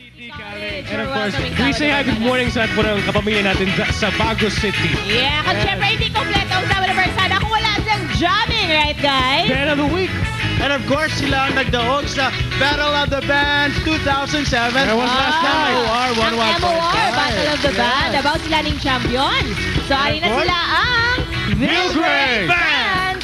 And of course, we say hi, good morning sa po ng kapamilya natin sa Baguio City. Yeah, kasi syempre hindi kompleto ang sama ng Versada kung wala siyang jamming, right guys? Band of the Week. And of course, sila ang nagdaog sa Battle of the Bands 2007. There was last time. MOR 115. Ang MOR, Battle of the Band. About sila ng champion. So, alin na sila ang Vilgray Band.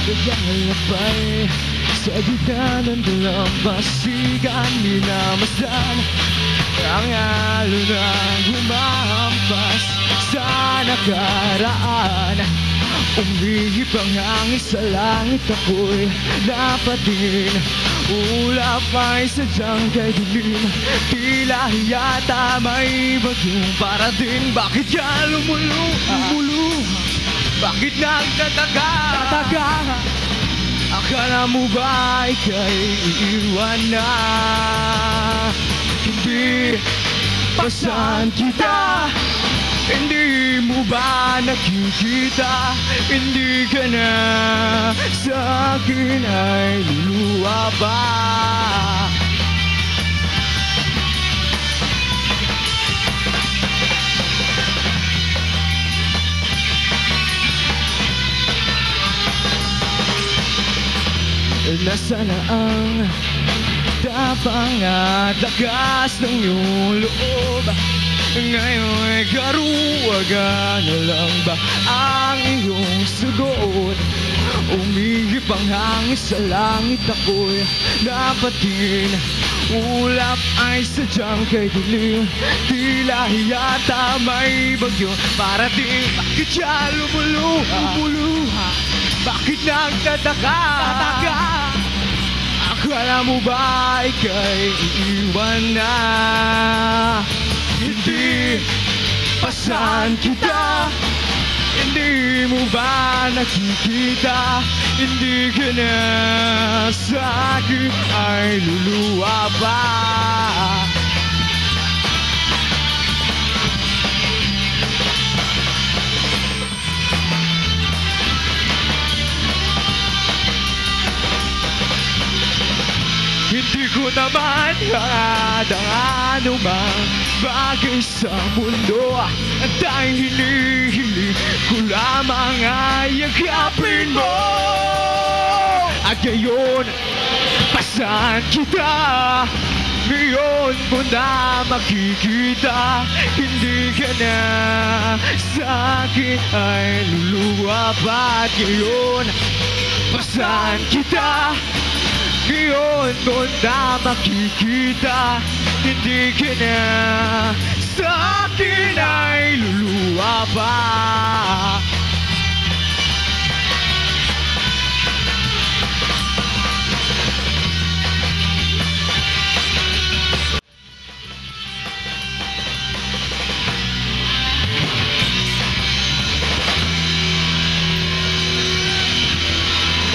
Naglalakbay sa gitna ng dalampasigan, minamasdan ang alon na humahampas sa nakaraan. Umihip ang hangin sa langit, ako'y napatin. Ulap ay sadyang kay dilim, tila yata may bagyong parating. Bakit ka lumuluha? Bakit nagtataka? Akala mo ba ika'y iiwan na? Hindi pasan kita. Hindi mo ba nakikita? Hindi ka na sa akin ay luluwa ba? Nasaan na ang tapang at lakas ng iyong loob? Ngayon'y karuwagan na lang ba ang iyong sagot? Umihip ang hangin sa langit, ako'y napatin. Ulap ay sadyang kay dilim, tila yata may bagyo parating. Bakit siya lumuluha? Bakit nagtataka? Akala mo ba ika'y iiwan na? Hindi pasan kita. Hindi mo ba nakikita? Hindi ka na sa akin ay luluwa ba? Hindi ko naman hangad ang anumang bagay sa mundo. At dahil hinihiling ko lamang ay yakapin mo. At ngayon, pasan kita. Ngayon mo na makikita. Hindi ka na sa akin ay luluwa ba? At ngayon, pasan kita. Ngayon mo na makikita. Hindi ka na sa akin ay luluwa ba?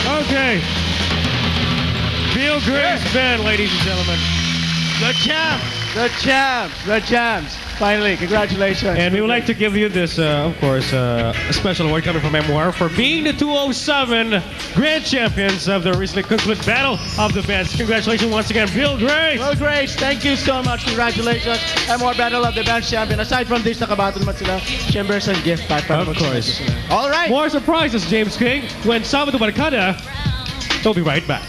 Okay. Vilgray's Band, ladies and gentlemen. The champs! The champs! The champs! Finally, congratulations. And we would like to give you this, of course, a special award coming from MOR for being the 207 Grand Champions of the recently concluded Battle of the Bands. Congratulations once again, Vilgray! Well, Grace, thank you so much. Congratulations. MOR Battle of the Bands champion. Aside from this, nakabattle naman sila. Chambers and gift pack. Of course. All right. More surprises, James King, when Sabado Barkada. We'll be right back.